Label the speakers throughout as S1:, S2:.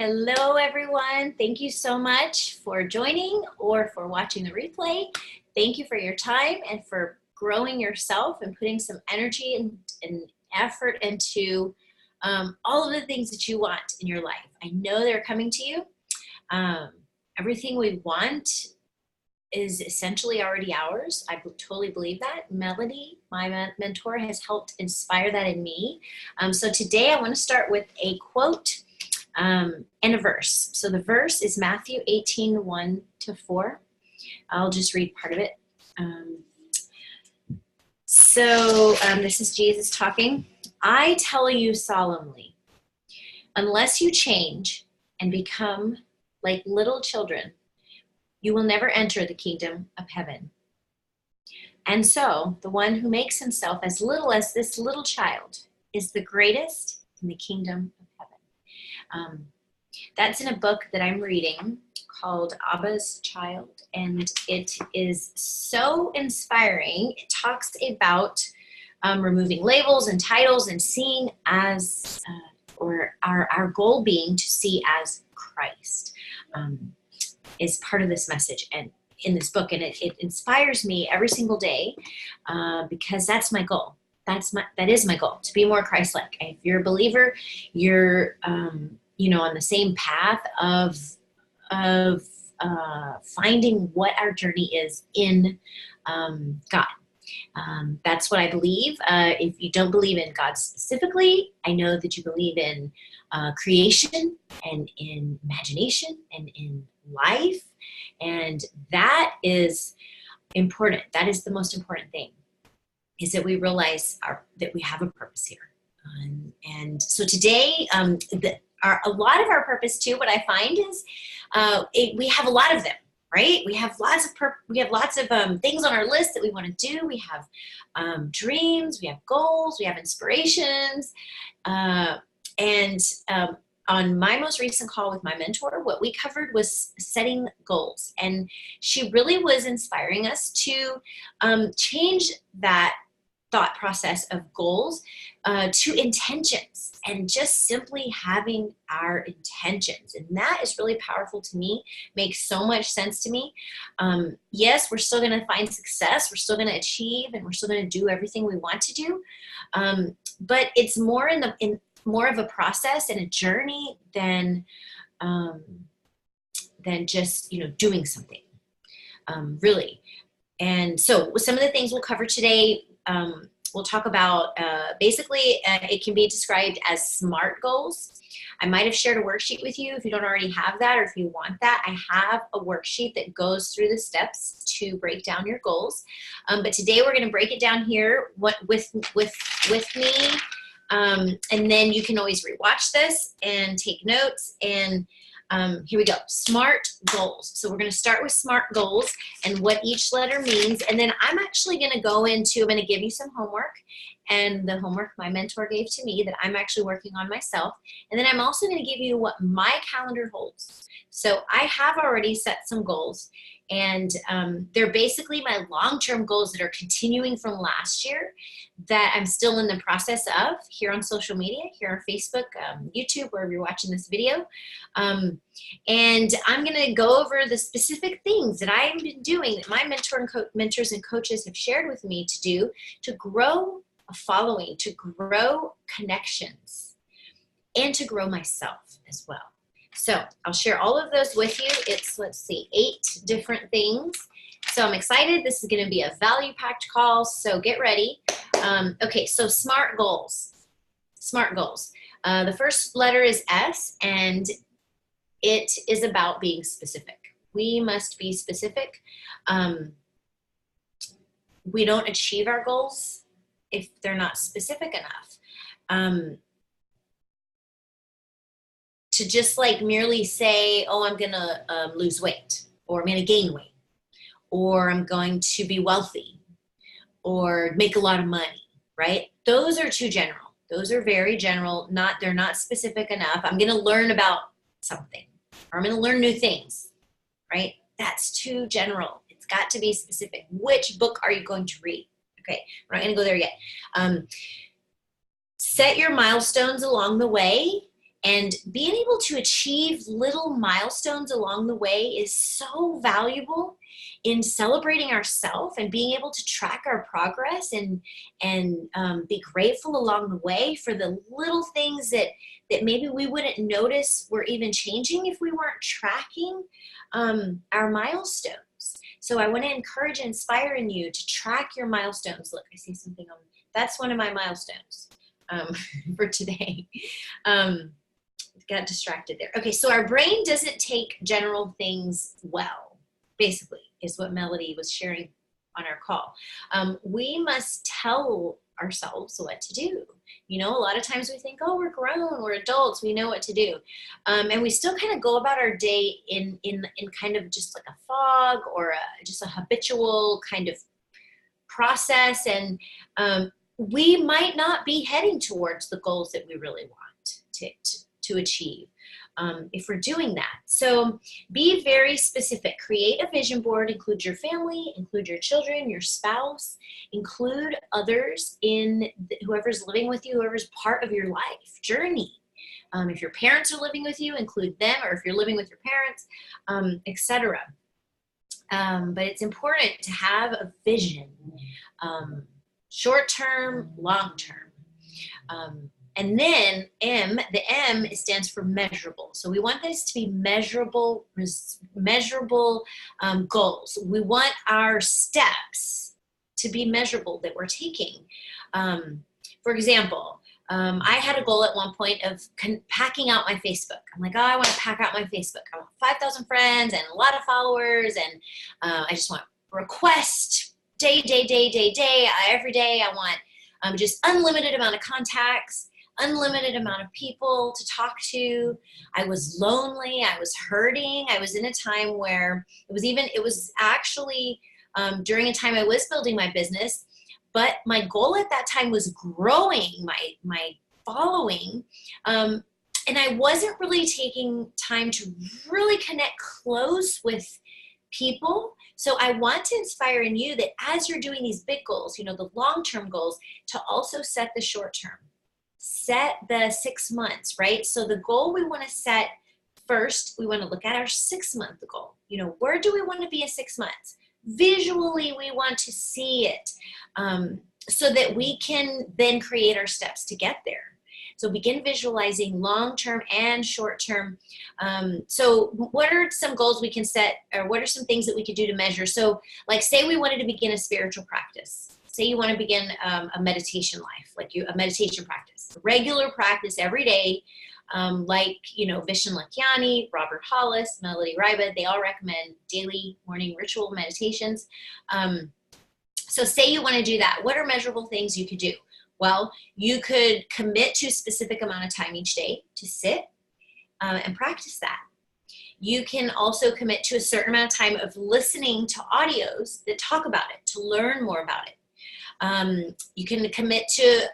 S1: Hello, everyone. Thank you so much for joining or for watching the replay. Thank you for your time and for growing yourself and putting some energy and effort into all of the things that you want in your life. I know they're coming to you. Everything we want is essentially already ours. I totally believe that. Melody, my mentor, has helped inspire that in me. So today I want to start with a quote and a verse. So the verse is Matthew 18:1-4. I'll just read part of it. This is Jesus talking. I tell you solemnly, unless you change and become like little children, you will never enter the kingdom of heaven. And so the one who makes himself as little as this little child is the greatest in the kingdom of heaven. That's in a book that I'm reading called Abba's Child, and it is so inspiring. It talks about removing labels and titles and seeing as, or our goal being to see as Christ. Is part of this message and in this book, and it inspires me every single day because that's my goal. That is my goal, to be more Christ-like. If you're a believer, you're on the same path of finding what our journey is in God. That's what I believe. If you don't believe in God specifically, I know that you believe in creation and in imagination and in life, and that is important. That is the most important thing, is that we realize that we have a purpose here. And so today, a lot of our purpose too, what I find is we have a lot of them. Right? We have lots of things on our list that we want to do. We have dreams, we have goals, we have inspirations. On my most recent call with my mentor, what we covered was setting goals. And she really was inspiring us to change that thought process of goals to intentions, and just simply having our intentions. And that is really powerful to me, makes so much sense to me. Yes, we're still going to find success, we're still going to achieve, and we're still going to do everything we want to do. But it's more more of a process and a journey than just doing something, really. And so some of the things we'll cover today, we'll talk about basically it can be described as SMART goals. I might have shared a worksheet with you if you don't already have that, or if you want that. I have a worksheet that goes through the steps to break down your goals. But today we're going to break it down here with me. And then you can always rewatch this and take notes. And here we go. SMART goals. So we're going to start with SMART goals and what each letter means. And then I'm actually going to I'm going to give you some homework, and the homework my mentor gave to me that I'm actually working on myself. And then I'm also going to give you what my calendar holds. So I have already set some goals, and they're basically my long-term goals that are continuing from last year that I'm still in the process of here on social media, here on Facebook, YouTube, wherever you're watching this video. And I'm going to go over the specific things that I've been doing that my mentors and coaches have shared with me to do to grow a following, to grow connections, and to grow myself as well. So I'll share all of those with you. It's, 8 different things. So I'm excited. This is going to be a value-packed call, so get ready. Okay, so SMART goals. SMART goals. The first letter is S, and it is about being specific. We must be specific. We don't achieve our goals if they're not specific enough. To just merely say, oh, I'm going to lose weight, or I'm going to gain weight, or I'm going to be wealthy, or make a lot of money, right? Those are too general. Those are very general. They're not specific enough. I'm going to learn about something, or I'm going to learn new things, right? That's too general. It's got to be specific. Which book are you going to read? Okay, we're not going to go there yet. Set your milestones along the way And being able to achieve little milestones along the way is so valuable in celebrating ourselves and being able to track our progress and be grateful along the way for the little things that maybe we wouldn't notice were even changing if we weren't tracking our milestones. So I want to encourage and inspire in you to track your milestones. Look, I see something on, that's one of my milestones for today. Got distracted there. Okay, so our brain doesn't take general things well, basically, is what Melody was sharing on our call. We must tell ourselves what to do. You know, a lot of times we think, oh, we're grown, we're adults, we know what to do. And we still kind of go about our day in kind of just like a fog or just a habitual kind of process. And we might not be heading towards the goals that we really want to achieve if we're doing that. So be very specific. Create a vision board. Include your family, include your children, your spouse, include others in whoever's living with you, whoever's part of your life journey. If your parents are living with you, include them, or if you're living with your parents, etc. But it's important to have a vision, short-term, long-term. And then the M stands for measurable. So we want this to be measurable goals. We want our steps to be measurable that we're taking. For example, I had a goal at one point of packing out my Facebook. I'm like, oh, I want to pack out my Facebook. I want 5,000 friends and a lot of followers. And I just want request day. Every day I want just unlimited amount of contacts, unlimited amount of people to talk to. I was lonely. I was hurting. I was in a time where it was actually during a time I was building my business, but my goal at that time was growing my following. And I wasn't really taking time to really connect close with people. So I want to inspire in you that as you're doing these big goals, you know, the long-term goals, to also set the short-term. Set the 6 months, right? So the goal we want to set first, we want to look at our 6-month goal. You know, where do we want to be in 6 months? Visually, we want to see it so that we can then create our steps to get there. So begin visualizing long-term and short-term. So what are some goals we can set, or what are some things that we could do to measure? So like say we wanted to begin a spiritual practice. Say you want to begin a meditation life, like a meditation practice, regular practice every day, like, you know, Vishen Lakhiani, Robert Hollis, Melody Riba, they all recommend daily morning ritual meditations. So say you want to do that. What are measurable things you could do? Well, you could commit to a specific amount of time each day to sit and practice that. You can also commit to a certain amount of time of listening to audios that talk about it, to learn more about it. You can commit to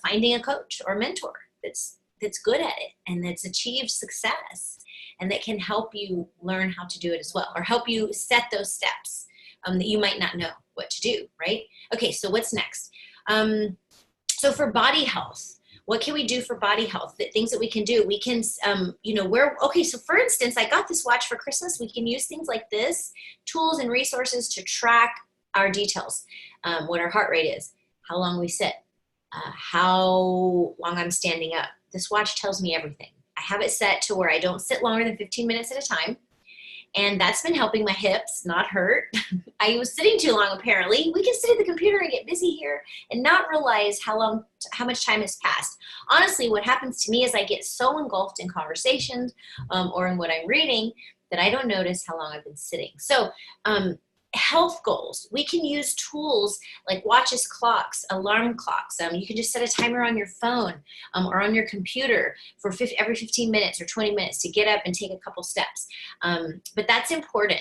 S1: finding a coach or mentor that's good at it and that's achieved success and that can help you learn how to do it as well, or help you set those steps that you might not know what to do, right? Okay, so what's next? So for body health, what can we do for body health? The things that we can do, we can, okay, so for instance, I got this watch for Christmas. We can use things like this, tools and resources to track our details, what our heart rate is, how long we sit, how long I'm standing up. This watch tells me everything. I have it set to where I don't sit longer than 15 minutes at a time. And that's been helping my hips not hurt. I was sitting too long, apparently. We can sit at the computer and get busy here and not realize how much time has passed. Honestly, what happens to me is I get so engulfed in conversations or in what I'm reading that I don't notice how long I've been sitting. So health goals, we can use tools like watches, clocks, alarm clocks. You can just set a timer on your phone or on your computer for every 15 minutes or 20 minutes to get up and take a couple steps. But that's important.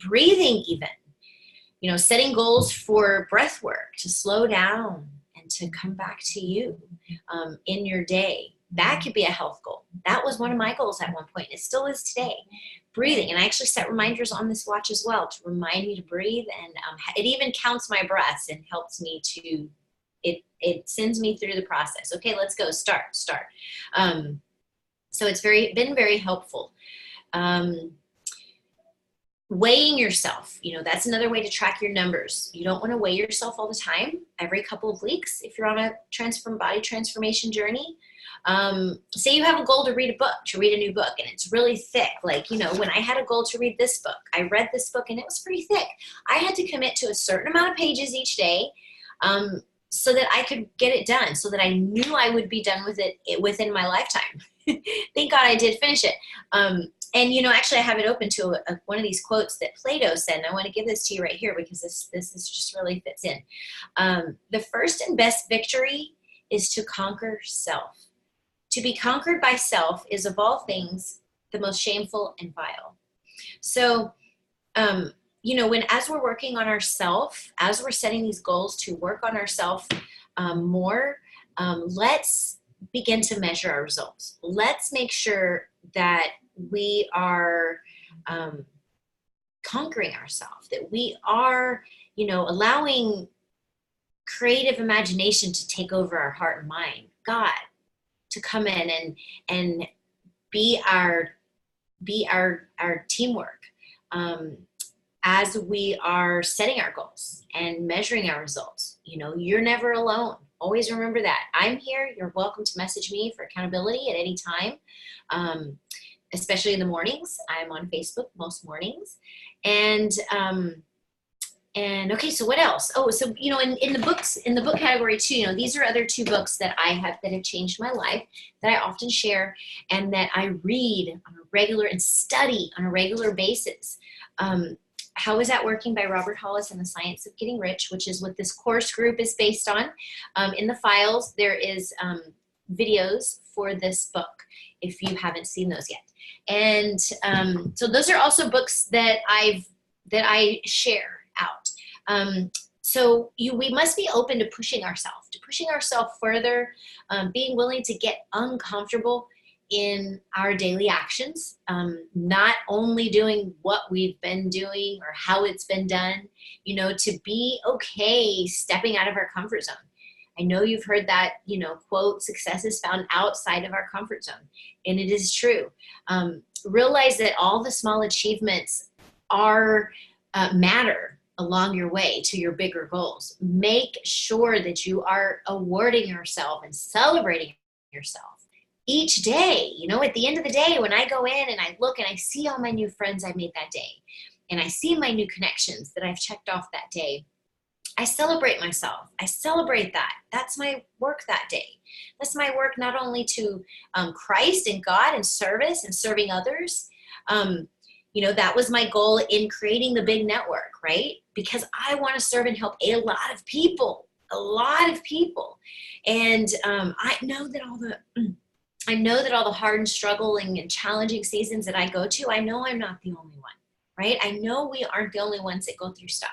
S1: Breathing even, you know, setting goals for breath work to slow down and to come back to you in your day. That could be a health goal. That was one of my goals at one point. It still is today. Breathing. And I actually set reminders on this watch as well to remind me to breathe. And it even counts my breaths and helps me to, it sends me through the process. Okay, let's go. Start. So it's been very helpful. Weighing yourself, that's another way to track your numbers. You don't want to weigh yourself all the time. Every couple of weeks, if you're on a body transformation journey, say you have a goal to read a new book, and it's really thick. Like, when I had a goal to read this book, I read this book and it was pretty thick. I had to commit to a certain amount of pages each day, so that I could get it done, so that I knew I would be done with it within my lifetime. Thank God I did finish it. And, actually I have it open to one of these quotes that Plato said, and I want to give this to you right here because this is just really fits in. The first and best victory is to conquer self. To be conquered by self is of all things the most shameful and vile. So, as we're working on ourself, as we're setting these goals to work on ourself more, let's begin to measure our results. Let's make sure that we are conquering ourselves, that we are, allowing creative imagination to take over our heart and mind. God to come in and be our teamwork as we are setting our goals and measuring our results. You're never alone. Always remember that. I'm here. You're welcome to message me for accountability at any time, especially in the mornings. I'm on Facebook most mornings. And okay, so what else? Oh, so, in the book category too, these are other two books that I have that have changed my life, that I often share and that I read on a regular and study on a regular basis. How Is That Working by Robert Hollis and the Science of Getting Rich, which is what this course group is based on. In the files, there is videos for this book, if you haven't seen those yet. And so those are also books that I share out. So we must be open to pushing ourselves further, being willing to get uncomfortable in our daily actions, not only doing what we've been doing or how it's been done, to be okay stepping out of our comfort zone. I know you've heard that, quote, success is found outside of our comfort zone. And it is true. Realize that all the small achievements matter along your way to your bigger goals. Make sure that you are awarding yourself and celebrating yourself each day. At the end of the day, when I go in and I look and I see all my new friends I made that day, and I see my new connections that I've checked off that day, I celebrate myself. I celebrate that. That's my work that day. That's my work not only to Christ and God and service and serving others. That was my goal in creating the big network, right? Because I want to serve and help a lot of people. And I know that all the hard and struggling and challenging seasons that I go to, I know I'm not the only one, right? I know we aren't the only ones that go through stuff.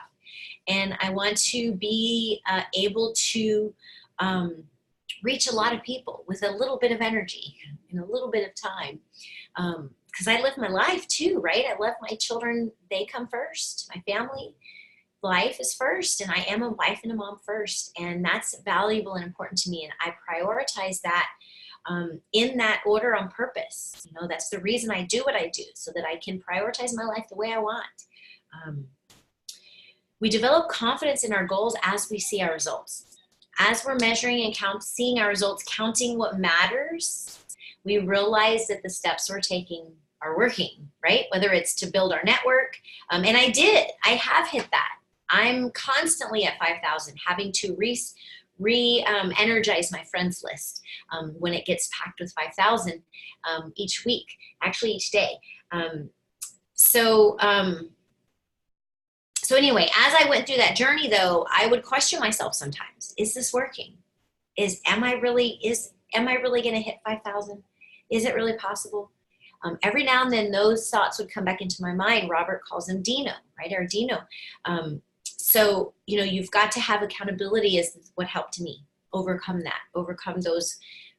S1: And I want to be able to reach a lot of people with a little bit of energy and a little bit of time. Because I live my life too, right? I love my children. They come first. My family life is first. And I am a wife and a mom first. And that's valuable and important to me. And I prioritize that in that order on purpose. That's the reason I do what I do, so that I can prioritize my life the way I want. We develop confidence in our goals as we see our results. As we're measuring and seeing our results, counting what matters, we realize that the steps we're taking are working, right? Whether it's to build our network, and I have hit that. I'm constantly at 5,000, having to re-energize my friends list when it gets packed with 5,000 each week, actually each day. So anyway, as I went through that journey though, I would question myself sometimes. Is this working? Am I really going to hit 5,000? Is it really possible? Every now and then those thoughts would come back into my mind. Robert calls them Dino, right? Or Dino. So, you've got to have accountability is what helped me overcome those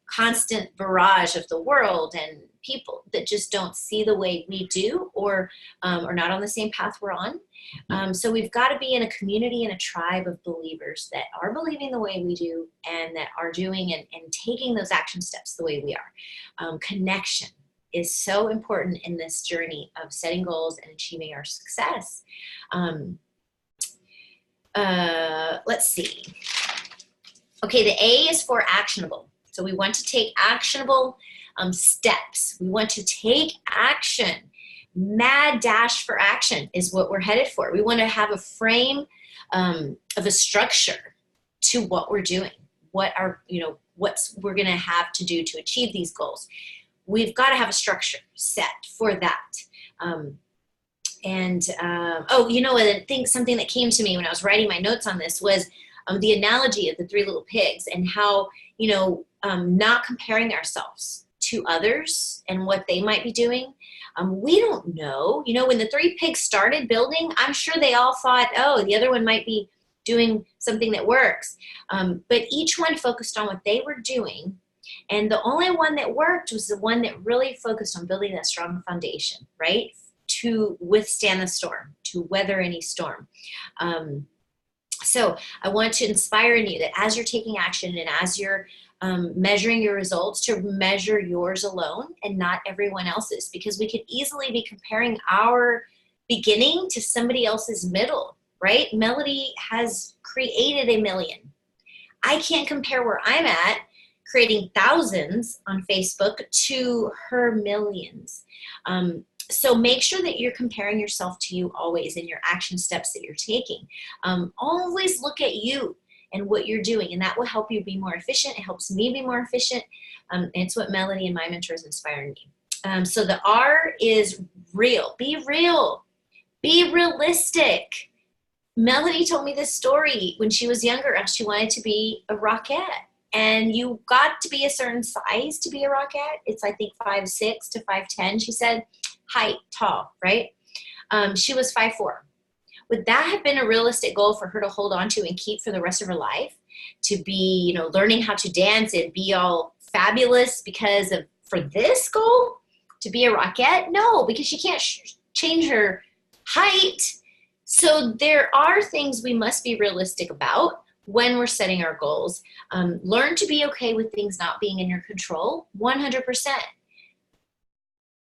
S1: constant barrage of the world and people that just don't see the way we do, or are not on the same path we're on. So we've got to be in a community and a tribe of believers that are believing the way we do, and that are doing and taking those action steps the way we are. Connection is so important in this journey of setting goals and achieving our success. Let's see. Okay, the A is for actionable. So we want to take actionable steps. We want to take action. Mad dash for action is what we're headed for. We want to have a frame of a structure to what we're doing, what we're going to have to do to achieve these goals. We've got to have a structure set for that. I think something that came to me when I was writing my notes on this was the analogy of the three little pigs, and how, not comparing ourselves to others and what they might be doing. We don't know. When the three pigs started building, I'm sure they all thought, oh, the other one might be doing something that works. But each one focused on what they were doing. And the only one that worked was the one that really focused on building that strong foundation, right? To withstand the storm, to weather any storm. So I want to inspire in you that as you're taking action and as you're measuring your results, to measure yours alone and not everyone else's, because we could easily be comparing our beginning to somebody else's middle, right? Melody has created 1 million. I can't compare where I'm at creating thousands on Facebook to her millions. So make sure that you're comparing yourself to you always in your action steps that you're taking. Always look at you and what you're doing, and that will help you be more efficient. It helps me be more efficient. And it's what Melody and my mentors inspire me. So the R is real. Be real. Be realistic. Melody told me this story when she was younger, and she wanted to be a rockette. And you got to be a certain size to be a rockette. It's, I think, 5'6" to 5'10", she said. Height, tall, right? She was 5'4". Would that have been a realistic goal for her to hold on to and keep for the rest of her life? To be, learning how to dance and be all fabulous for this goal? To be a rockette? No, because she can't change her height. So there are things we must be realistic about when we're setting our goals. Learn to be okay with things not being in your control, 100%.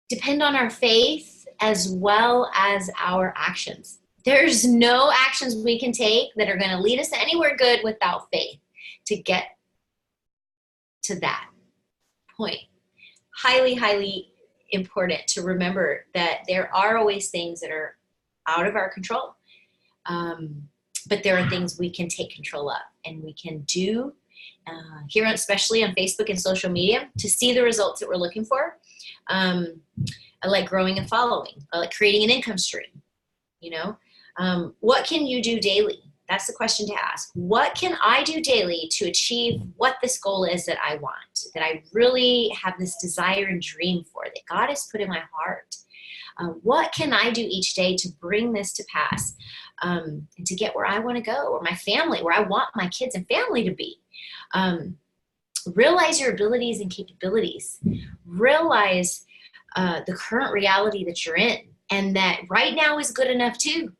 S1: Depend on our faith as well as our actions. There's no actions we can take that are going to lead us anywhere good without faith to get to that point. Highly, highly important to remember that there are always things that are out of our control. But there are things we can take control of, and we can do here, especially on Facebook and social media, to see the results that we're looking for. I like growing a following. I like creating an income stream. What can you do daily? That's the question to ask. What can I do daily to achieve what this goal is that I want, that I really have this desire and dream for, that God has put in my heart? What can I do each day to bring this to pass, and to get where I want to go, or my family, where I want my kids and family to be? Realize your abilities and capabilities. Realize the current reality that you're in, and that right now is good enough too.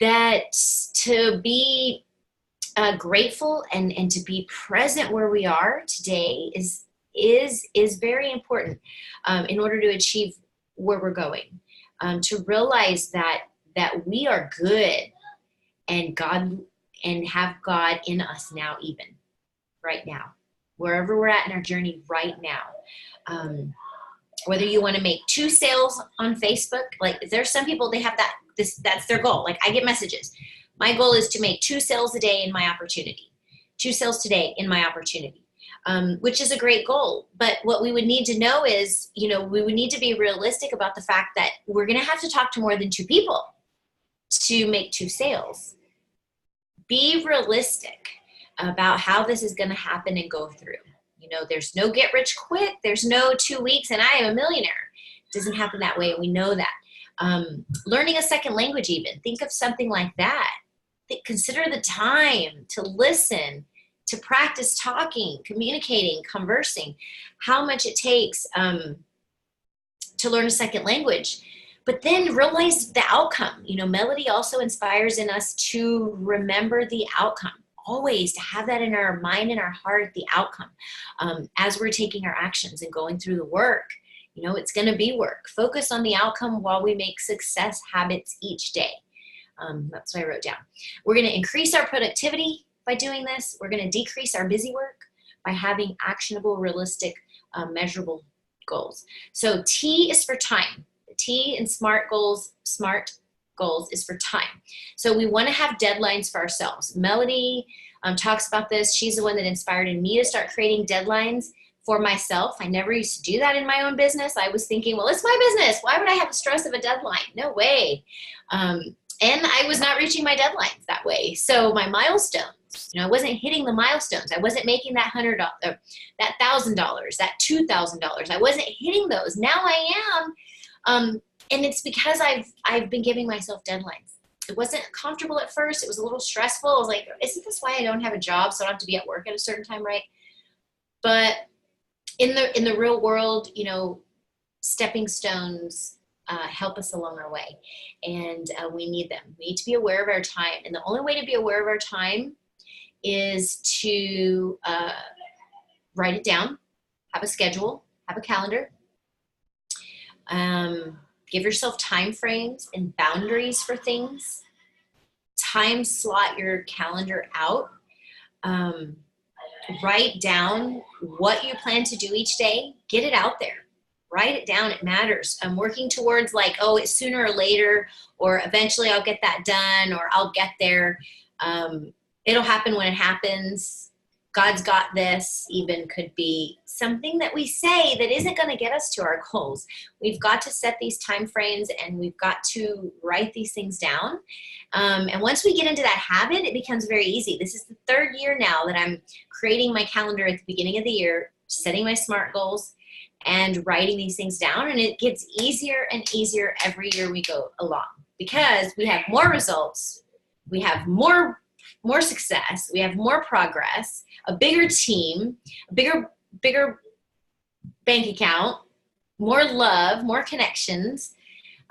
S1: That to be grateful and to be present where we are today is very important in order to achieve where we're going. To realize that we are good, and have God in us now, even right now, wherever we're at in our journey right now. Whether you want to make 2 sales on Facebook, like there's some people, they have that's their goal. Like I get messages. My goal is to make 2 sales a day in my opportunity. 2 sales today in my opportunity, which is a great goal. But what we would need to know is, we would need to be realistic about the fact that we're going to have to talk to more than 2 people to make 2 sales. Be realistic about how this is going to happen and go through. There's no get rich quick. There's no 2 weeks and I am a millionaire. It doesn't happen that way. We know that. Learning a second language, even. Think of something like that. Consider the time to listen to practice talking, communicating, conversing, how much it takes to learn a second language. But then realize the outcome. You know, melody also inspires in us to remember the outcome. Always to have that in our mind and our heart, the outcome, as we're taking our actions and going through the work. You know, it's going to be work. Focus on the outcome while we make success habits each day. That's what I wrote down. We're going to increase our productivity by doing this. We're going to decrease our busy work by having actionable, realistic, measurable goals. So T is for time. The T in SMART goals is for time. So we want to have deadlines for ourselves. Melody talks about this. She's the one that inspired me to start creating deadlines for myself. I never used to do that in my own business. I was thinking, well, it's my business. Why would I have the stress of a deadline? No way. And I was not reaching my deadlines that way. So my milestones, you know, I wasn't hitting the milestones. I wasn't making that $100, that $1,000, that $2,000. I wasn't hitting those. Now I am. And it's because I've been giving myself deadlines. It wasn't comfortable at first. It was a little stressful. I was like, isn't this why I don't have a job? So I don't have to be at work at a certain time, right? But in the real world, you know, stepping stones help us along our way, and we need them. We need to be aware of our time, and the only way to be aware of our time is to write it down, have a schedule, have a calendar. Give yourself time frames and boundaries for things. Time slot your calendar out. Write down what you plan to do each day. Get it out there. Write it down. It matters. I'm working towards like, oh, it's sooner or later, or eventually I'll get that done, or I'll get there. It'll happen when it happens. God's got this even could be something that we say that isn't going to get us to our goals. We've got to set these time frames, and we've got to write these things down. And once we get into that habit, it becomes very easy. This is the third year now that I'm creating my calendar at the beginning of the year, setting my SMART goals, and writing these things down. And it gets easier and easier every year we go along, because we have more results, we have more success, we have more progress, a bigger team, a bigger bank account, more love, more connections.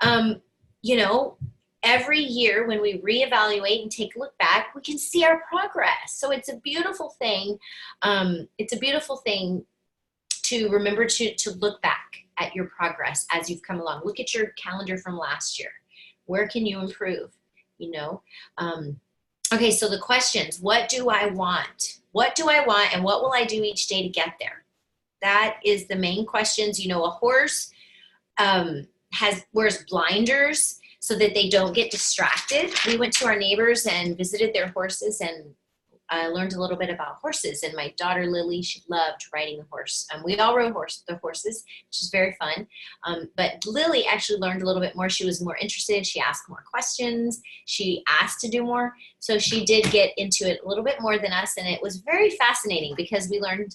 S1: You know, every year when we reevaluate and take a look back, we can see our progress. So it's a beautiful thing. It's a beautiful thing to remember to look back at your progress as you've come along. Look at your calendar from last year. Where can you improve? You know? Okay, so the questions: what do I want? What do I want, and what will I do each day to get there? That is the main questions. You know, a horse wears blinders so that they don't get distracted. We went to our neighbors and visited their horses, and I learned a little bit about horses. And my daughter Lily, she loved riding the horse. We all rode the horses, which is very fun. But Lily actually learned a little bit more. She was more interested. She asked more questions. She asked to do more. So she did get into it a little bit more than us. And it was very fascinating because we learned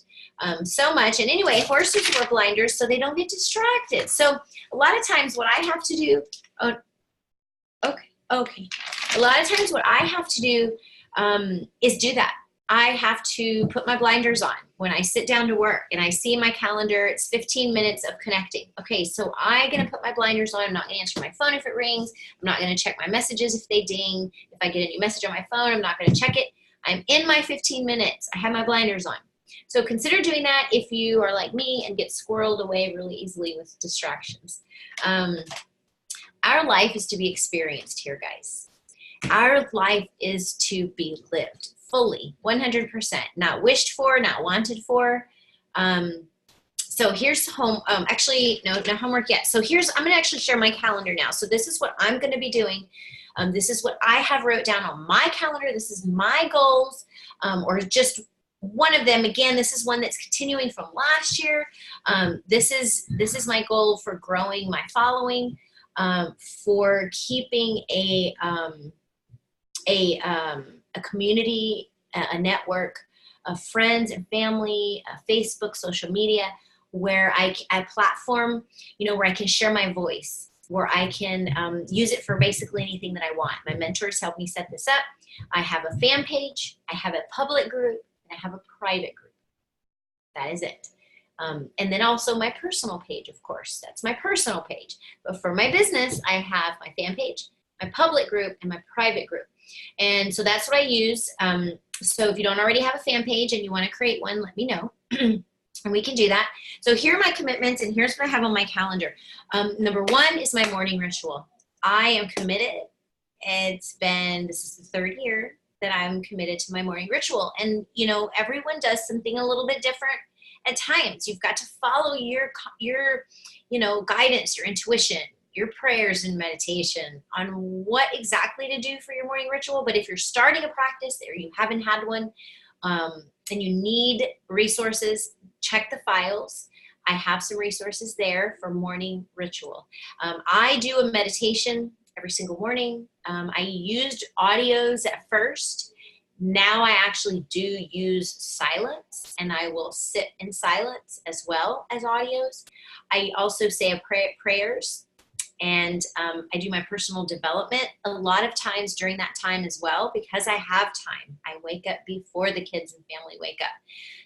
S1: so much. And anyway, horses wear blinders so they don't get distracted. So a lot of times what I have to do, okay. A lot of times what I have to do is do that. I have to put my blinders on when I sit down to work and I see my calendar, it's 15 minutes of connecting. Okay, so I'm going to put my blinders on. I'm not going to answer my phone if it rings. I'm not going to check my messages if they ding. If I get a new message on my phone, I'm not going to check it. I'm in my 15 minutes. I have my blinders on. So consider doing that if you are like me and get squirreled away really easily with distractions. Our life is to be experienced here, guys. Our life is to be lived fully, 100%, not wished for, not wanted for. So here's actually, no homework yet. So I'm going to actually share my calendar now. So this is what I'm going to be doing. This is what I have wrote down on my calendar. This is my goals, or just one of them. Again, this is one that's continuing from last year. This is my goal for growing my following, for keeping a community, a network of friends and family, Facebook, social media, where I platform, where I can share my voice, where I can use it for basically anything that I want. My mentors help me set this up. I have a fan page. I have a public group, and I have a private group. That is it. And then also my personal page, of course. That's my personal page. But for my business, I have my fan page, my public group, and my private group. And so that's what I use. So if you don't already have a fan page and you want to create one, let me know. And we can do that. So here are my commitments, and here's what I have on my calendar. Number one is my morning ritual. I am committed. This is the third year that I'm committed to my morning ritual. And, you know, everyone does something a little bit different at times. You've got to follow your you know, guidance, your intuition, your prayers and meditation on what exactly to do for your morning ritual. But if you're starting a practice or you haven't had one, and you need resources, check the files. I have some resources there for morning ritual. I do a meditation every single morning. I used audios at first. Now I actually do use silence, and I will sit in silence as well as audios. I also say prayers, and I do my personal development a lot of times during that time as well, because I have time. I wake up before the kids and family wake up.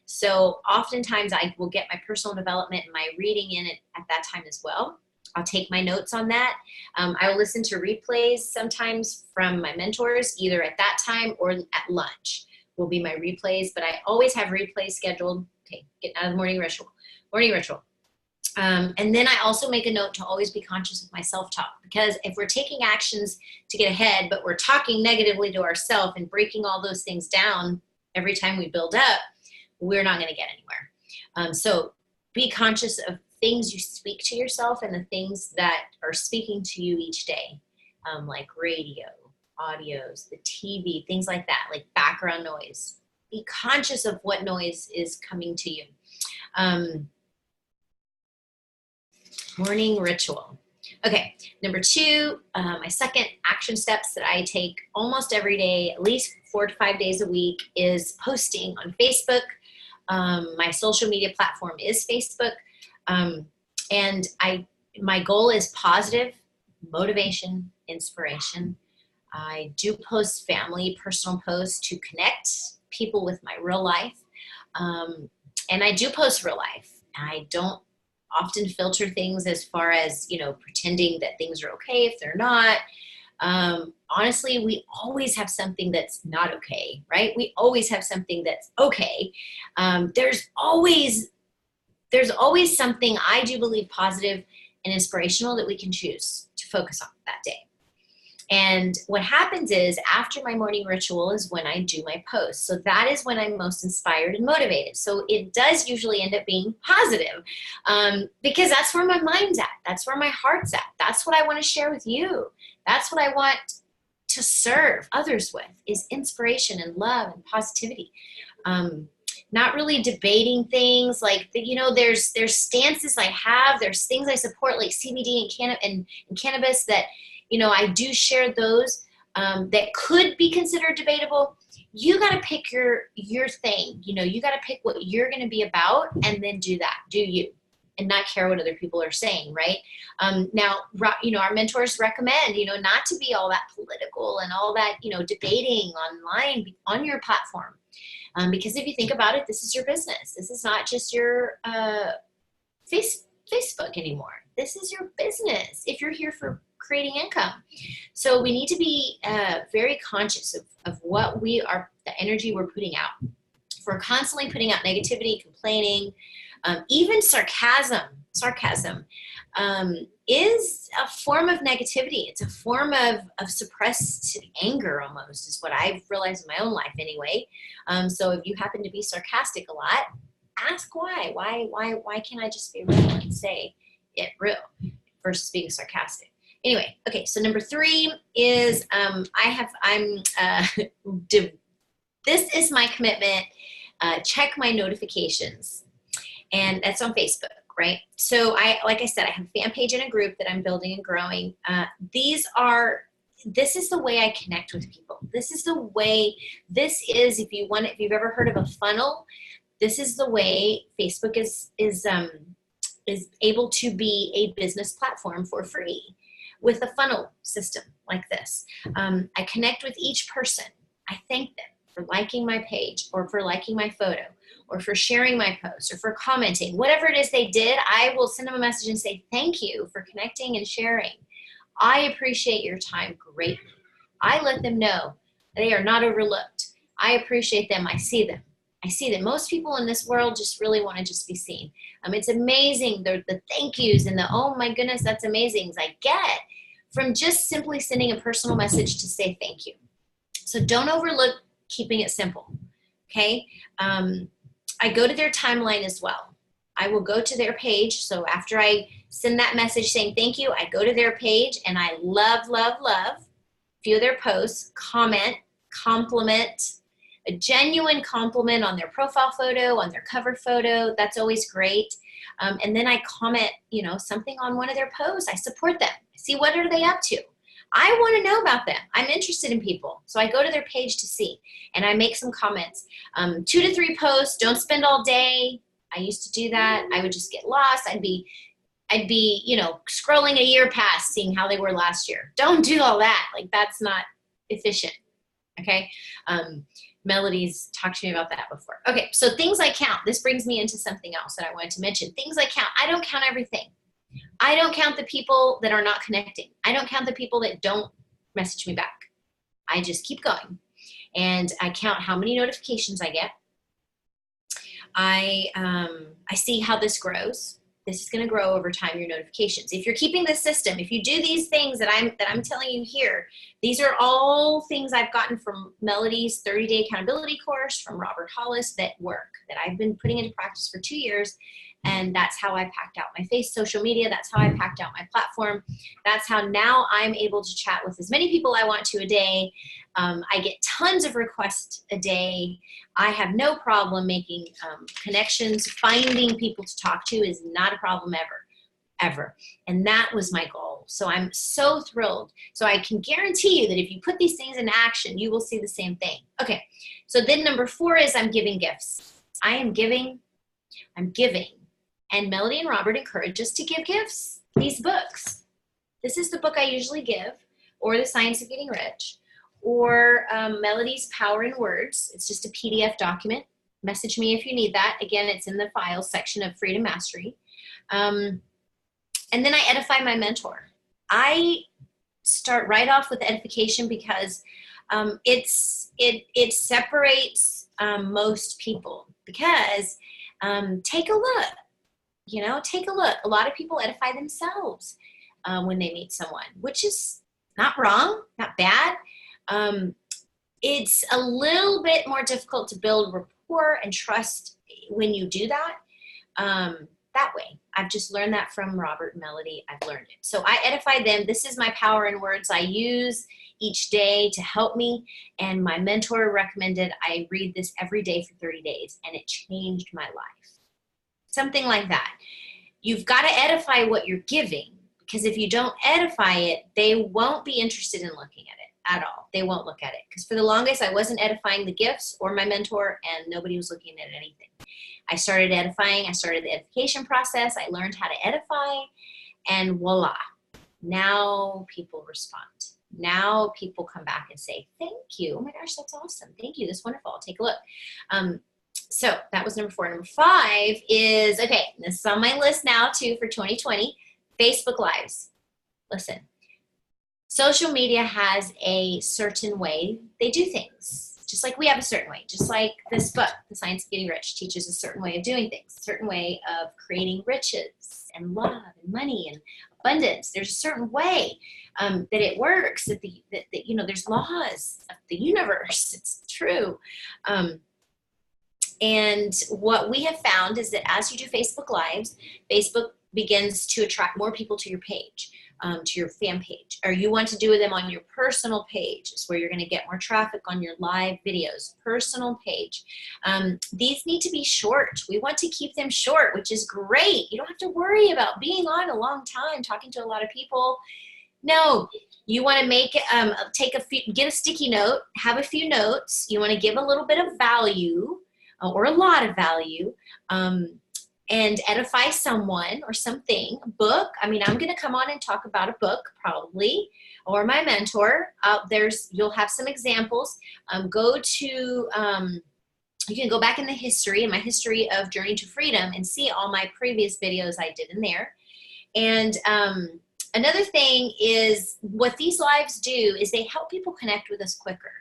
S1: So oftentimes I will get my personal development and my reading in it at that time as well. I'll take my notes on that. I will listen to replays sometimes from my mentors, either at that time or at lunch will be my replays, but I always have replays scheduled. Okay, getting out of the morning ritual. And then I also make a note to always be conscious of my self-talk, because if we're taking actions to get ahead, but we're talking negatively to ourselves and breaking all those things down every time we build up, we're not going to get anywhere. So be conscious of things you speak to yourself and the things that are speaking to you each day, like radio, audios, the TV, things like that, like background noise. Be conscious of what noise is coming to you. Morning ritual. Okay, number two, my second action steps that I take almost every day, at least 4 to 5 days a week, is posting on Facebook. My social media platform is Facebook. And my goal is positive motivation, inspiration. I do post family, personal posts to connect people with my real life. And I do post real life. I don't often filter things as far as, you know, pretending that things are okay if they're not. Honestly, we always have something that's not okay, right? We always have something that's okay. There's always something, I do believe, positive and inspirational that we can choose to focus on that day. And what happens is, after my morning ritual is when I do my post. So that is when I'm most inspired and motivated. So it does usually end up being positive, because that's where my mind's at. That's where my heart's at. That's what I want to share with you. That's what I want to serve others with, is inspiration and love and positivity. Not really debating things like, you know, there's stances I have, there's things I support like CBD and cannabis that, you know, I do share those that could be considered debatable. You got to pick your thing. You know, you got to pick what you're going to be about, and then do that. Do you, and not care what other people are saying, right? Now, you know, our mentors recommend, you know, not to be all that political and all that, you know, debating online on your platform. Because if you think about it, this is your business. This is not just your Facebook anymore. This is your business if you're here for creating income. So we need to be very conscious of what the energy we're putting out. If we're constantly putting out negativity, complaining, even sarcasm is a form of negativity. It's a form of suppressed anger almost, is what I've realized in my own life anyway. So if you happen to be sarcastic a lot, ask why. Why can't I just be real and say it real versus being sarcastic? Anyway, okay, so number 3 is this is my commitment. Check my notifications, and that's on Facebook, right? So like I said, I have a fan page and a group that I'm building and growing. This is the way I connect with people. If you've ever heard of a funnel, this is the way Facebook is able to be a business platform for free, with a funnel system like this. I connect with each person. I thank them. for liking my page, or for liking my photo, or for sharing my post, or for commenting. Whatever it is they did, I will send them a message and say, thank you for connecting and sharing. I appreciate your time greatly. I let them know they are not overlooked. I appreciate them. I see them. I see that most people in this world just really want to just be seen. It's amazing the thank yous and the, oh my goodness, that's amazing, I get from just simply sending a personal message to say thank you. So don't overlook keeping it simple, okay? I go to their timeline as well. I will go to their page. So after I send that message saying thank you, I go to their page and I love a few of their posts, comment, compliment, a genuine compliment on their profile photo, on their cover photo. That's always great. And then I comment, something on one of their posts. I support them. See, what are they up to? I want to know about them. I'm interested in people. So I go to their page to see, and I make some comments. 2 to 3 posts, don't spend all day. I used to do that. I would just get lost. I'd be, scrolling a year past, seeing how they were last year. Don't do all that. Like, that's not efficient. Okay. Melody's talked to me about that before. Okay. So things I count. This brings me into something else that I wanted to mention. Things I count. I don't count everything. I don't count the people that are not connecting. I don't count the people that don't message me back. I just keep going. And I count how many notifications I get. I see how this grows. This is going to grow over time, your notifications. If you're keeping the system, if you do these things that I'm telling you here, these are all things I've gotten from Melody's 30-day accountability course, from Robert Hollis, that work, that I've been putting into practice for 2 years. And that's how I packed out my social media. That's how I packed out my platform. That's how now I'm able to chat with as many people I want to a day. I get tons of requests a day. I have no problem making connections. Finding people to talk to is not a problem ever. And that was my goal. So I'm so thrilled. So I can guarantee you that if you put these things in action, you will see the same thing. Okay, so then number 4 is I'm giving gifts. I'm giving. And Melody and Robert encourage us to give gifts. These books. This is the book I usually give, or The Science of Getting Rich, or Melody's Power in Words. It's just a PDF document. Message me if you need that. Again, it's in the files section of Freedom Mastery. And then I edify my mentor. I start right off with Edification because it separates most people. Because take a look. Take a look. A lot of people edify themselves when they meet someone, which is not wrong, not bad. It's a little bit more difficult to build rapport and trust when you do that. That way. I've just learned that from Robert and Melody. I've learned it. So I edify them. This is my power in words I use each day to help me. And my mentor recommended I read this every day for 30 days, and it changed my life. Something like that. You've got to edify what you're giving, because if you don't edify it, they won't be interested in looking at it at all. They won't look at it. Because for the longest, I wasn't edifying the gifts or my mentor, and nobody was looking at anything. I started edifying. I started the edification process. I learned how to edify, and voila. Now people respond. Now people come back and say, thank you. Oh my gosh, that's awesome. Thank you. That's wonderful. I'll take a look. So that was number 4. Number 5 is, okay, this is on my list now too for 2020, Facebook Lives. Listen, social media has a certain way they do things, just like we have a certain way, just like this book, The Science of Getting Rich, teaches a certain way of doing things, a certain way of creating riches and love and money and abundance. There's a certain way that it works, that there's laws of the universe. It's true. And what we have found is that as you do Facebook Lives, Facebook begins to attract more people to your page, to your fan page. Or you want to do them on your personal page. It's where you're going to get more traffic on your live videos. Personal page. These need to be short. We want to keep them short, which is great. You don't have to worry about being on a long time, talking to a lot of people. No, you want to make it, get a sticky note, have a few notes. You want to give a little bit of value, or a lot of value, and edify someone or something. A book. I mean, I'm going to come on and talk about a book probably, or my mentor. You'll have some examples. You can go back in my history of Journey to Freedom, and see all my previous videos I did in there. And another thing is, what these lives do is they help people connect with us quicker.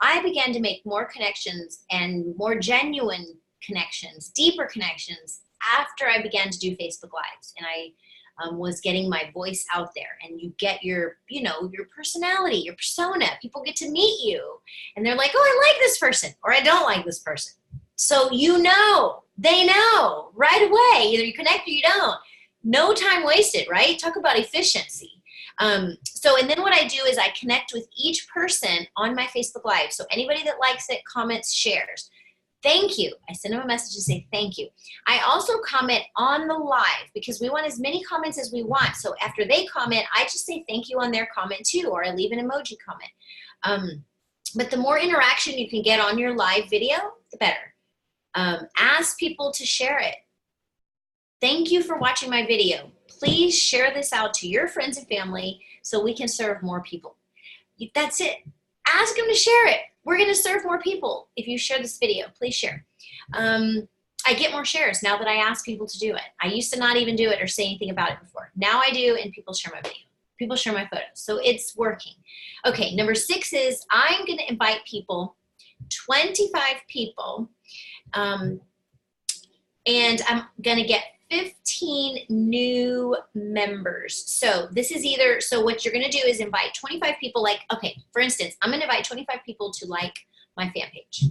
S1: I began to make more connections and more genuine connections, deeper connections, after I began to do Facebook Lives, and I was getting my voice out there. And you get your personality, your persona. People get to meet you, and they're like, oh, I like this person, or I don't like this person. So they know right away. Either you connect or you don't. No time wasted, right? Talk about efficiency. And then what I do is I connect with each person on my Facebook Live. So anybody that likes it, comments, shares. Thank you. I send them a message to say thank you. I also comment on the live, because we want as many comments as we want. So after they comment, I just say thank you on their comment too, or I leave an emoji comment. But the more interaction you can get on your live video, the better. Ask people to share it. Thank you for watching my video. Please share this out to your friends and family so we can serve more people. That's it. Ask them to share it. We're going to serve more people if you share this video. Please share. I get more shares now that I ask people to do it. I used to not even do it or say anything about it before. Now I do, and people share my video. People share my photos. So it's working. Okay, number 6 is I'm going to invite people, 25 people, and I'm going to get 15 new members. So what you're going to do is invite 25 people. For instance, I'm going to invite 25 people to like my fan page.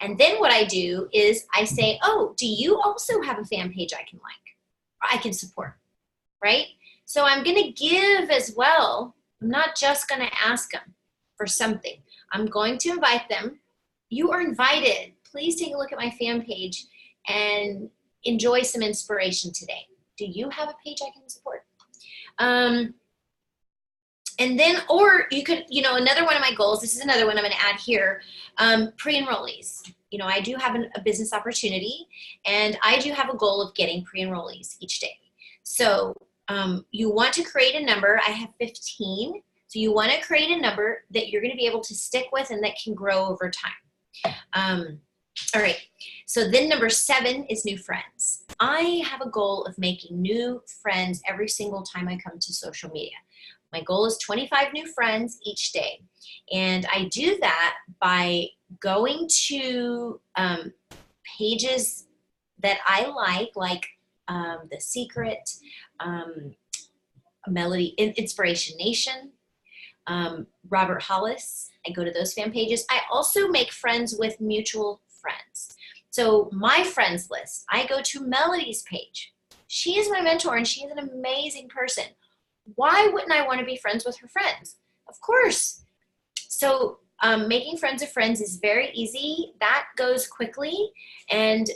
S1: And then what I do is I say, oh, do you also have a fan page I can like, or I can support, right? So I'm going to give as well. I'm not just going to ask them for something. I'm going to invite them. You are invited. Please take a look at my fan page and enjoy some inspiration today. Do you have a page I can support? And then, or you could, another one of my goals, this is another one I'm going to add here, pre-enrollees. I do have a business opportunity, and I do have a goal of getting pre-enrollees each day. So you want to create a number. I have 15. So you want to create a number that you're going to be able to stick with and that can grow over time. All right, so then number 7 is new friends. I have a goal of making new friends every single time I come to social media. My goal is 25 new friends each day. And I do that by going to pages that I like The Secret, Melody, Inspiration Nation, Robert Hollis. I go to those fan pages. I also make friends with mutual friends. So my friends list, I go to Melody's page. She is my mentor, and she is an amazing person. Why wouldn't I want to be friends with her friends? Of course. So making friends of friends is very easy. That goes quickly. And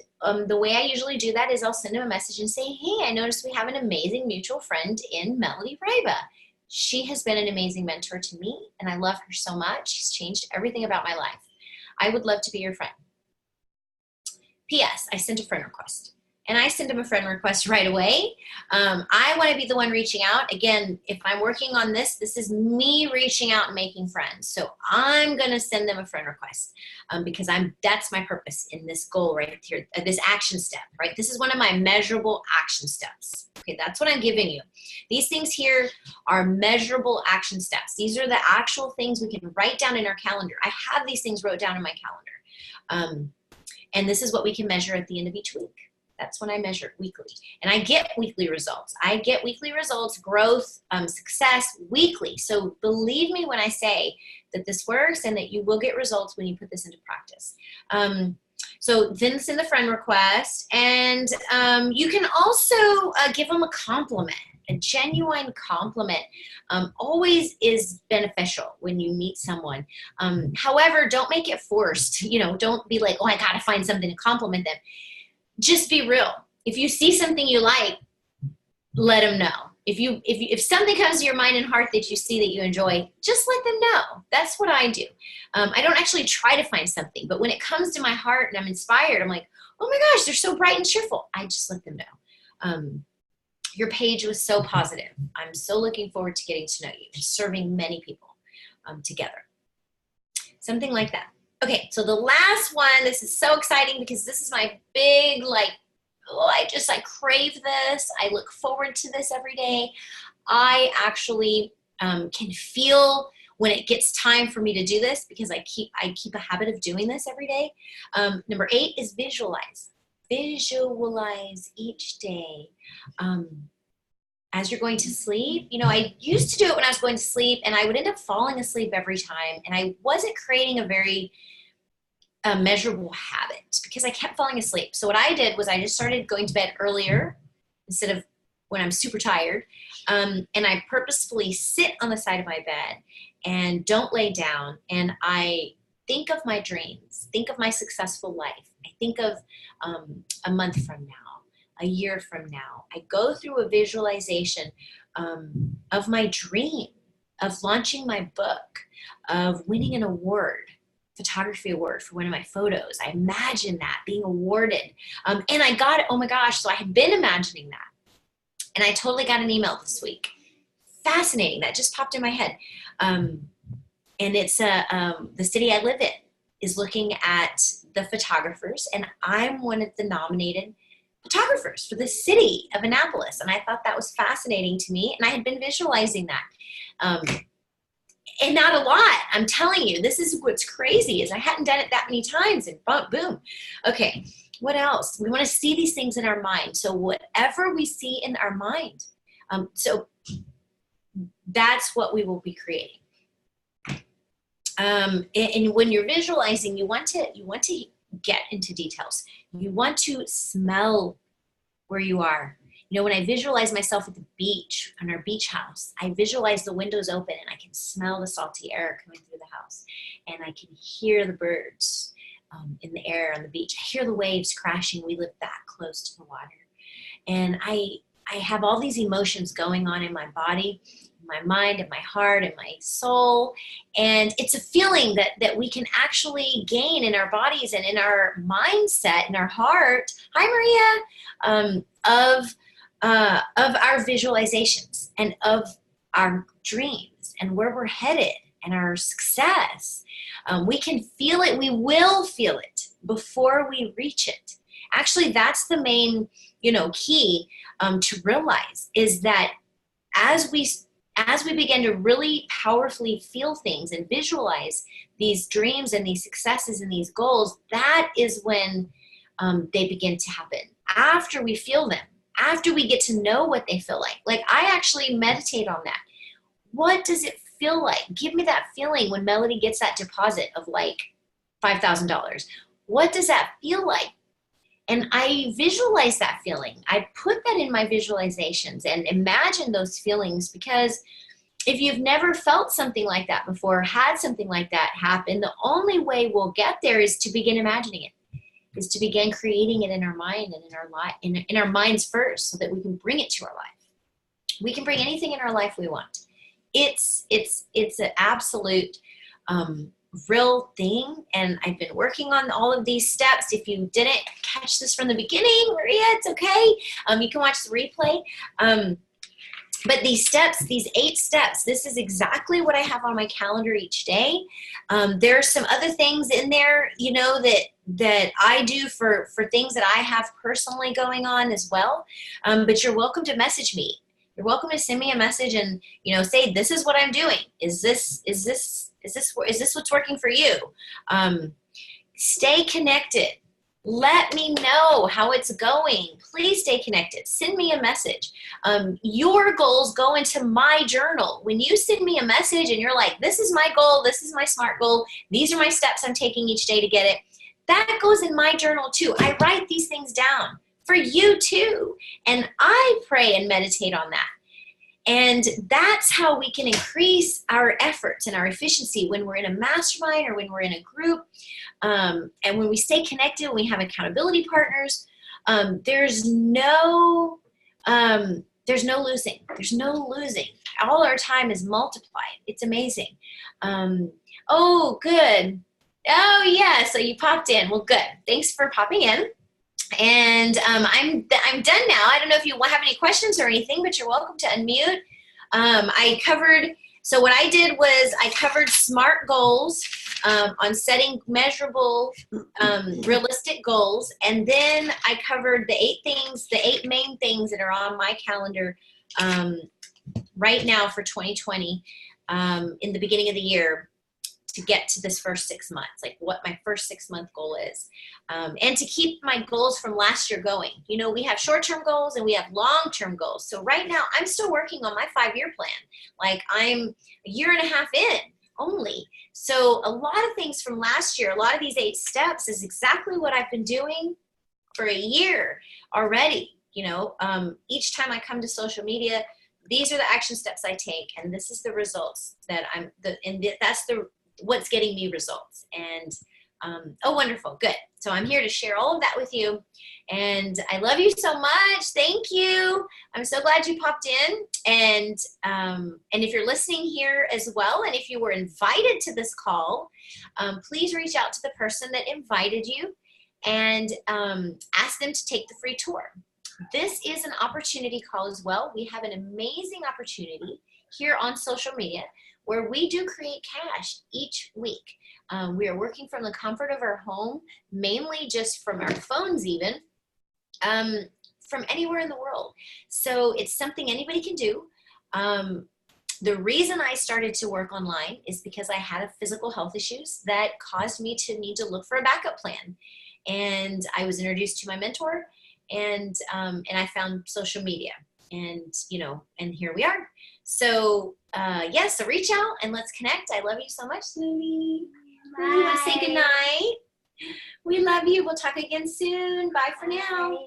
S1: the way I usually do that is I'll send them a message and say, hey, I noticed we have an amazing mutual friend in Melody Raiva. She has been an amazing mentor to me, and I love her so much. She's changed everything about my life. I would love to be your friend. P.S. I sent a friend request, and I send them a friend request right away. I want to be the one reaching out. Again, if I'm working on this, this is me reaching out and making friends. So I'm going to send them a friend request because that's my purpose in this goal right here, this action step, right? This is one of my measurable action steps. Okay, that's what I'm giving you. These things here are measurable action steps. These are the actual things we can write down in our calendar. I have these things wrote down in my calendar. And this is what we can measure at the end of each week. That's when I measure weekly. And I get weekly results. I get weekly results, growth, success weekly. So believe me when I say that this works and that you will get results when you put this into practice. So then send the friend request. And you can also give them a compliment. A genuine compliment always is beneficial when you meet someone. However, don't make it forced. Don't be like, oh, I got to find something to compliment them. Just be real. If you see something you like, let them know. If something comes to your mind and heart that you see that you enjoy, just let them know. That's what I do. I don't actually try to find something, but when it comes to my heart and I'm inspired, I'm like, oh my gosh, they're so bright and cheerful. I just let them know. Your page was so positive. I'm so looking forward to getting to know you and serving many people together. Something like that. Okay, so the last one, this is so exciting because this is my big, like, oh, I crave this. I look forward to this every day. I actually can feel when it gets time for me to do this because I keep a habit of doing this every day. Number 8 is visualize. Visualize each day. As you're going to sleep, you know, I used to do it when I was going to sleep and I would end up falling asleep every time. And I wasn't creating a very measurable habit because I kept falling asleep. So what I did was I just started going to bed earlier instead of when I'm super tired. And I purposefully sit on the side of my bed and don't lay down. And I think of my dreams, think of my successful life. I think of a month from now, a year from now. I go through a visualization of my dream, of launching my book, of winning an award, photography award for one of my photos. I imagine that being awarded. And I got it, oh my gosh, so I had been imagining that. And I totally got an email this week. Fascinating, that just popped in my head. And it's the city I live in is looking at the photographers, and I'm one of the nominated photographers for the city of Annapolis. And I thought that was fascinating to me. And I had been visualizing that. And not a lot. I'm telling you, this is what's crazy is I hadn't done it that many times and boom. Okay, what else? We want to see these things in our mind. So whatever we see in our mind, so that's what we will be creating. And when you're visualizing, you want to get into details. You want to smell where you are. You know, when I visualize myself at the beach, on our beach house, I visualize the windows open and I can smell the salty air coming through the house. And I can hear the birds in the air on the beach. I hear the waves crashing. We live that close to the water. And I have all these emotions going on in my body, my mind, and my heart, and my soul. And it's a feeling that we can actually gain in our bodies and in our mindset, in our heart. Hi, Maria. Of our visualizations and of our dreams and where we're headed and our success. We can feel it. We will feel it before we reach it. Actually, that's the main, key to realize is that as we begin to really powerfully feel things and visualize these dreams and these successes and these goals, that is when they begin to happen. After we feel them, after we get to know what they feel like. Like I actually meditate on that. What does it feel like? Give me that feeling when Melody gets that deposit of like $5,000. What does that feel like? And I visualize that feeling. I put that in my visualizations and imagine those feelings, because if you've never felt something like that before, had something like that happen, the only way we'll get there is to begin imagining it, is to begin creating it in our mind and in our life, in our minds first, so that we can bring it to our life. We can bring anything in our life we want. It's an absolute real thing, and I've been working on all of these steps. If you didn't catch this from the beginning, Maria, it's okay. You can watch the replay. But these steps, these 8 steps, this is exactly what I have on my calendar each day. There are some other things in there, that I do for things that I have personally going on as well. But you're welcome to message me. You're welcome to send me a message and, say, this is what I'm doing. Is this what's working for you? Stay connected. Let me know how it's going. Please stay connected. Send me a message. Your goals go into my journal. When you send me a message and you're like, this is my goal, this is my SMART goal, these are my steps I'm taking each day to get it, that goes in my journal too. I write these things down for you too. And I pray and meditate on that. And that's how we can increase our efforts and our efficiency when we're in a mastermind or when we're in a group. And when we stay connected, when we have accountability partners, there's no losing. There's no losing. All our time is multiplied. It's amazing. Oh, good. Oh, yeah. So you popped in. Well, good. Thanks for popping in. And I'm done now. I don't know if you have any questions or anything, but you're welcome to unmute. So what I did was I covered SMART goals on setting measurable, realistic goals. And then I covered the 8 main things that are on my calendar right now for 2020 in the beginning of the year to get to this first 6 months, like what my first 6-month goal is. And to keep my goals from last year going. You know, we have short-term goals and we have long-term goals. So right now I'm still working on my 5-year plan. Like I'm a year and a half in only. So a lot of things from last year, a lot of these 8 steps is exactly what I've been doing for a year already. You know, each time I come to social media, these are the action steps I take, and this is the results that that's what's getting me results. And oh, wonderful, good. So I'm here to share all of that with you, and I love you so much. Thank you. I'm so glad you popped in, and if you're listening here as well, and if you were invited to this call, please reach out to the person that invited you and ask them to take the free tour. This is an opportunity call as well. We have an amazing opportunity here on social media where we do create cash each week. We are working from the comfort of our home, mainly just from our phones even, from anywhere in the world. So it's something anybody can do. The reason I started to work online is because I had physical health issues that caused me to need to look for a backup plan. And I was introduced to my mentor, and I found social media, and and here we are. So yes, so reach out and let's connect. I love you so much, Lily.
S2: Bye.
S1: We want to say goodnight. We love you. We'll talk again soon. Bye for now.
S2: Bye.